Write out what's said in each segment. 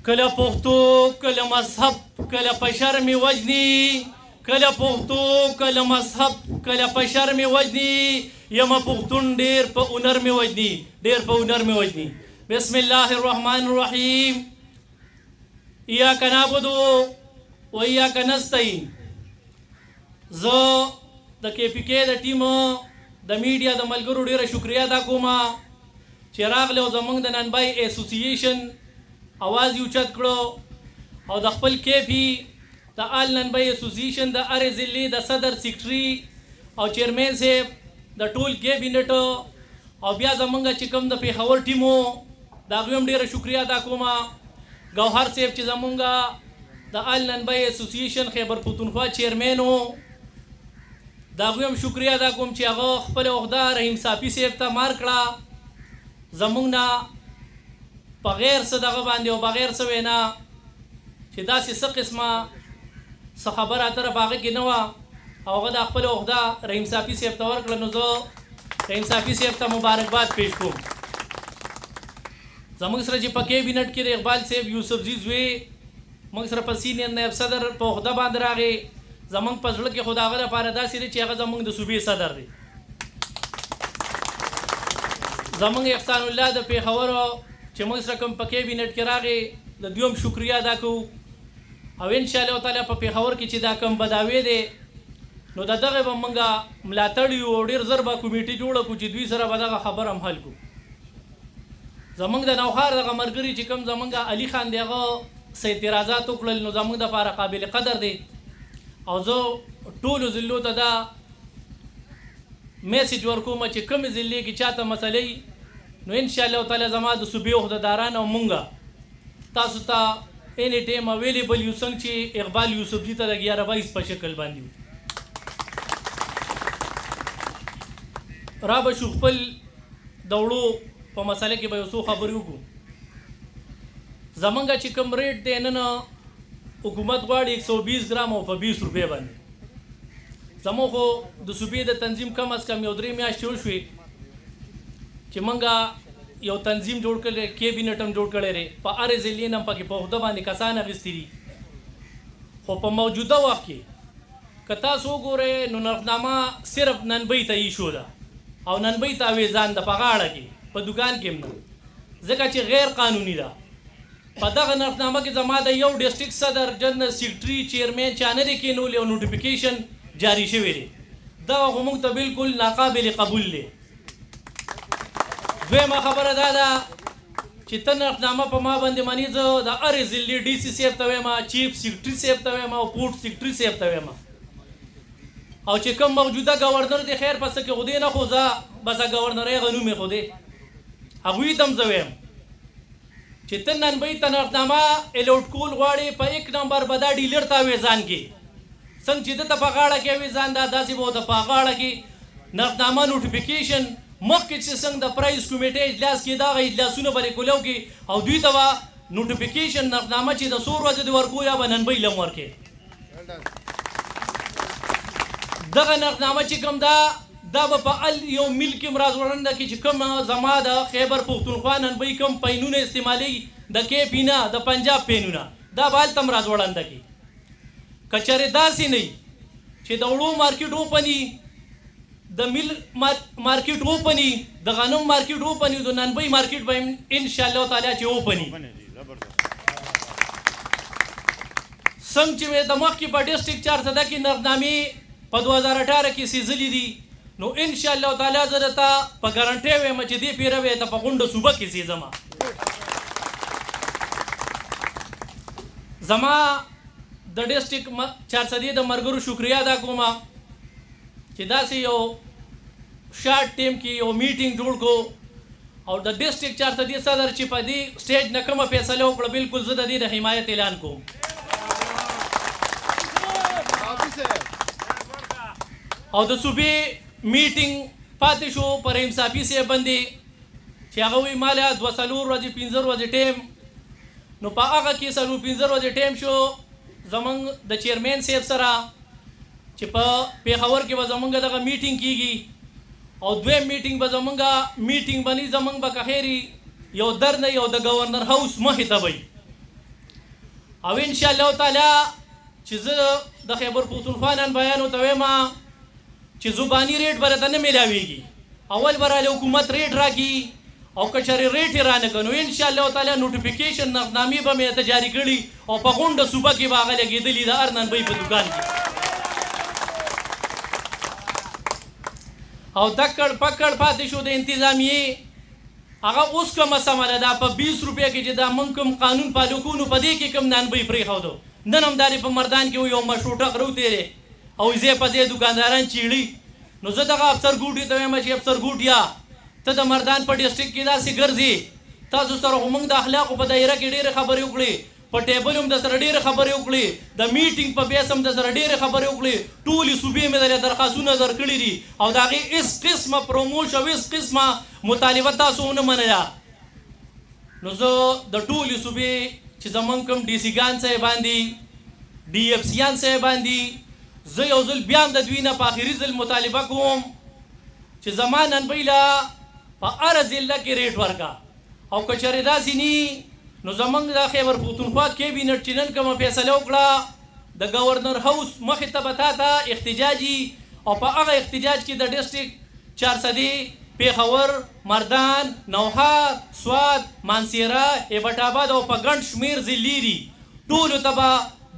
کله پښتو کله مذهب کله په شرم وجني کله پښتو کله مذهب کله په شرم وجني یم پښتون ډېر په هنر مې وجني ډېر په هنر مې وجني. بسم الله الرحمن الرحیم. ایاک نعبد و ایاک نستعین. زه د KPK د ټیم د میډیا د ملګرو ډیره شکریا ادا کوم چې راغله او زمونږ د ننبای اسوسییشن اواز یې اوچت کړو او د خپل KP د آل ننبای اسوسییشن د هرې ضلعې د صدر سیکرټري او چیرمین صاحب د ټول کیبینټ او بیا زمونږ چې کوم د پیښور ټیم و د هغوی هم ډیره شکریا ادا کوم. ګوهر صاحب چې زمونږ د آل ننبای اسوسییشن خیبر پښتونخوا چیرمین و د هغوی هم شکریا ادا کوم چې هغه خپله عهده رحیم صافي صاحب ته مار کړه زمونږ نه بغیر څه دغه باندې او بغیر څه وینا چې داسې څه قسمه څه خبره اتره په هغه کې نه وه او هغه د خپله عهده رحیم صافي صاحب ته ورکړه. نو زه رحیم صافي صاحب ته مبارکباد پیش کوم. زمونږ سره چې په کیبینټ کې د اقبال صاحب یوسفزي زوی موږ سره په سینیر نایب صدر په عهده باندې راغی. زمونږ په زړه کې خو د هغه لپاره داسې دی چې هغه زمونږ د صوبې صدر دی. زمونږ احسان الله د پیښور چې موږ سره کوم په کیبینټ کې راغی د دوی هم شکریا ادا کوو او انشاءالله تعالی په پیښور کې چې دا کوم بداوی دی نو د دغه به موږ ملاتړ یو او ډېر ژر به کمیټې جوړه کړو چې دوی سره به دغه خبر هم حل کړو. زمونږ د نوښار دغه ملګري چې کوم زمونږ علي خان دی هغه څه اعتراضات وکړل نو زمونږ دپاره قابل قدر دی او زه ټولو ضلعو ته دا میسیج ورکوم چې کومې ضلعې کې چاته مسلې نو انشاءالله تعالی زما د صوبې عهدهداران او مونږ تاسو ته اینی ټایم اویلیبل یو څنګه چې اقبال یوسفزي ته د 11/22 په شکل باندې وو. را به شو خپل دوړو په مسله کې به یو څو خبرې وکړو. زمونږ چې کوم ریټ دی نن حکومت غواړي 120 ګرام او په 20 روپۍ باندې. زموږ خو د صوبې د تنظیم کم از کم یو 3 میاشتې وشوې چې موږ یو تنظیم جوړ کړی کیبینټ هم جوړ کړی دی په هرې ضلعې نه پکې په عهده باندې کسان اخیستي دي. خو په موجوده وخت کې که تاسو وګورئ نو نرخنامه صرف ننبۍ ته ایشو ده او ننبۍ ته اویزان ده په غاړه کې په دوکان کې هم نه ځکه چې غیر قانوني ده. په دغه نرخنامه کې زما د یو ډسټرکټ صدر جنرال سیکرټري چیرمین چا نه دی کینولی او نوټیفیکیشن جاری شوی دی. دغه خو موږ ته بالکل ناقابل قبول دی. دویمه خبره دا ده چې ته نرخنامه په ما باندې مني زه د هرې ضلعې DC صاحب ته وایم چیف سیکرټري صاحب ته وایم او پورټ سیکرټري صاحب ته وایم او چې کوم موجوده گورنر دی خیر پسه کې خو دی نه خو زه بس گورنر یې غنوم یې خو دی هغوی ته هم زه وایم چې ته ننبۍ ته نرخنامه الوټ کول غواړې په 1 نمبر به دا ډیلر ته اویزان کې څنګه چې ده ته په غاړه کې اویزان ده داسې به ورته په غاړه کې نرخنامه نوټیفیکیشن مخکې چې څنګه د پرایز کمیټې اجلاس کې دغه اجلاسونه به کولاو کې او دوی ته به نوټیفیکیشن نرخنامه چې د څو ورځې د ورکو یا به ننبۍ له هم ورکې. دغه نرخنامه چې کوم دا به په یو مل کې مرازوړنده کې چې کوم زما د خیبر پښتونخوا ننبۍ کوم پینونه استعمالوي د KP نه د پنجاب پینونه دا به هلته مرازوړنده کې. که چېرې داسې نه وي چې د وړو مارکیټ اوپني د مل مارکیټ اوپني د غنم مارکیټ اوپني د ننبۍ مارکیټ به انشاءالله تعالی چې اوپني څنګه چې مې د مخکې په ډسټرکټ 4 کې نرخنامې په 2018 کې سیزلي دي نو انشاءالله تعالی زه درته په ګارنټۍ وایم چې دې پیره به ته په غونډه صوبه کې سیزمه. زما د ډسټرکټ 4 د ملګرو شکریا ادا کوم چې داسې یو شارټ ټیم کې یو میټینګ جوړ کړو او د ډسټرکټ 4 صدر چې په دې سټیج نه کومه فیصله وکړه بالکل زه د دې د حمایت اعلان کوم. او د صوبې میټینګ پاتې شو پر رحیم صافي صاحب باندې چې هغه وایي ما له 2 ورځې 15 ورځې ټیم نو په هغه کې 15 ورځې ټیم شو زمونږ د چیرمین صاحب سره چې په پیښور کې به زمونږ دغه میټینګ کیږي او دویم میټینګ به زمونږ میټینګ باندې زمونږ به که خیري یو در نه یو د گورنر هاوس مخې ته وي او ان شاء الله تعالی چې زه د خیبر پښتونخوا نن بیان ورته وایم چې زباني ریټ به راته نه میلاویږي اول به راله حکومت ریټ راکړي او که چېرې ریټ یې رانه کړي نو انشاءالله تعالی نوټیفیکیشن نامې به مې ته جاري کړي او په غونډه صوبه کې به هغه لګېدلي د هر ننبۍ په دوکان کې او دکړ پکړ پاتې شو د انتظامیې هغه اوس کومه سمه ده دا په 20 روپۍ کې چې دا موږ کوم قانون پالو کوو نو په دې کې کوم ننبۍ پرېښودو نن همدارې په مردان کې یو مشروطه غره وتېرې او ځای په ځای دوکانداران چیړي نو زه دغه افسر ګوټي ته وایم چې افسر ګوټیا ته د مردان په ډسټرکټ کې داسې ګرځې تاسو سره خو موږ د اخلاقو په دایره کې ډېرې خبرې وکړې په ټیبل هم د سره ډېرې خبرې وکړې د میټینګ په بیس هم د سره ډېرې خبرې وکړې ټولې صوبې مې درې درخواستونه درکړي دي او د هغې هېڅ قسمه پروموش او هېڅ قسمه مطالبه تاسو ونه منله نو زه د ټولې صوبې چې زموږ کوم ډي سي ګان صاحبان دي ډي اف سیان صاحبان دي زه یو ځل بیا هم د دوی نه په آخري ځل مطالبه کوم چې زما ننبۍ له په هره ضلع کې ریټ ورکړه او که چېرې داسې ني نو زموږ د خیبر پښتونخوا کیبینټ چې نن کومه فیصله وکړه د ګورنر هاوس مخې ته به تا ته احتجاجي او په هغه احتجاج کې د ډسټرکټ چارسدې پیښور مردان نوحات سوات مانسیره ایبټ آباد او په ګڼ شمېر ضلعې دي ټولو ته به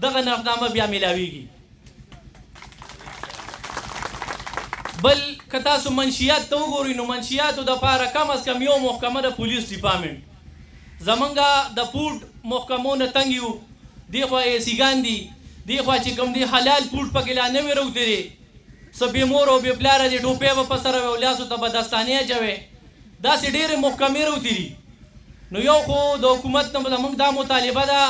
دغه نقدنامه بیا میلاویږي بل که تاسو منشیات ته وګورئ نو منشیاتو دپاره کم از کم یو محکمه د پولیس ډپارټمنټ زمونږ د پوډ محکمو نه تنګ یو دې خوا یې سیګان دي دې خوا چې کوم دی حلال پوډ پکې لا نوې راوتلې څه بې مور او بې پلاره دې ټوپۍ به په سره وې او لاسو ته به دستانې اچوې داسې ډېرې محکمې راوتلي نو یو خو د حکومت نه زموږ دا مطالبه ده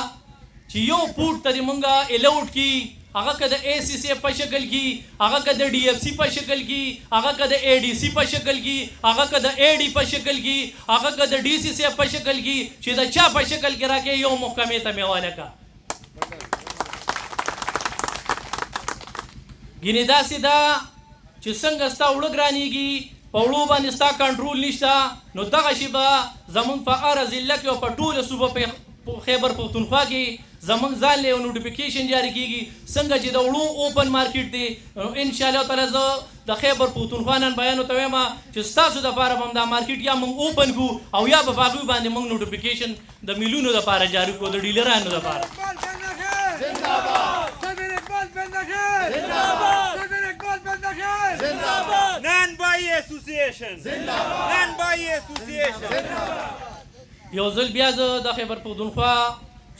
چې یو پوډ ته دې مونږ الاوډ کړي هغه که د اے سی سی په شکل کې هغه که د ډي اف سی په شکل کې هغه که د اے ډي سی په شکل کې هغه که د اے ډي په شکل کې هغه که د ډي سی سی په شکل کې چې د چا په شکل کې راکې یو محکمې ته مې حواله کړه ګینې داسې ده چې څنګه ستا اوړه ګرانېږي په وړو باندې ستا کنټرول نشته نو دغه شی به زموږ په هره ضلع کې او په ټوله صوبه خیبر پښتونخوا کې زموږ ځان له یو نوټیفیکیشن جاري کېږي څنګه چې د وړو اوپن مارکیټ دی انشاءالله تعالی زه د خیبر پښتونخوا نن بیان ورته وایم چې ستاسو دپاره به هم دا مارکیټ یا موږ اوپن کړو او یا به په هغوی باندې موږ نوټیفیکیشن د میلونو دپاره جاري کړو د ډیلرانو دپاره یو ځل بیا زه د خیبر پښتونخوا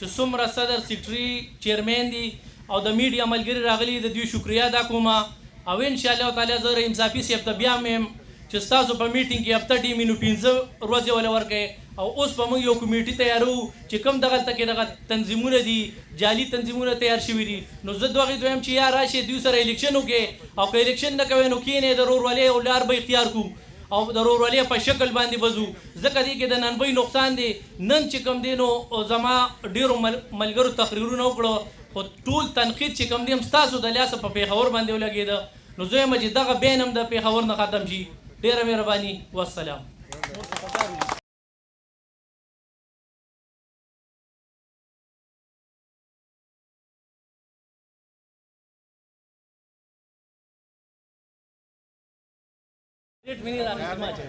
چې څومره صدر سیکرټري چیرمین دي او د میډیا ملګري راغلي د دوی شکریا ادا کوم او انشاءالله تعالی زه رحیم صافي صاحب ته بیا میم چې ستاسو په میټینګ کې هفته ټیمې نو 15 ورځې وله ورکړئ او اوس به موږ یو کمیټي تیارو چې کوم دغلته کې دغه تنظیمونه دي جعلي تنظیمونه تیار شوي دي نو زه دغې دویم چې یا راشئ دوی سره الیکشن وکړئ او که الیکشن نه کوئ نو کښېنئ د ورورولۍ او لار به اختیار کړو او د ورورولۍ په شکل باندې بځو ځکه دې کې د ننبۍ نقصان دی نن چې کوم دی نو زما ډېرو ملګرو تقریرونه وکړو خو ټول تنقید چې کوم دی هم ستاسو د لاسه په پېښور باندې ولګېده نو زه یم چې دغه بین هم د پېښور نه ختم شي ډېره مهرباني والسلام ریټ مې نه راغلی ما چې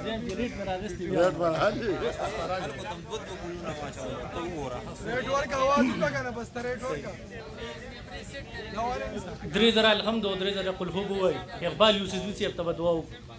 زم چې ریټ مې راغلی ریټ باندې ریټ ورکا आवाज وکړه بس ریټ ورکا درې زره الحمد او درې زره قل هو وای اقبال یوسفزي صاحب ته دعا وکړه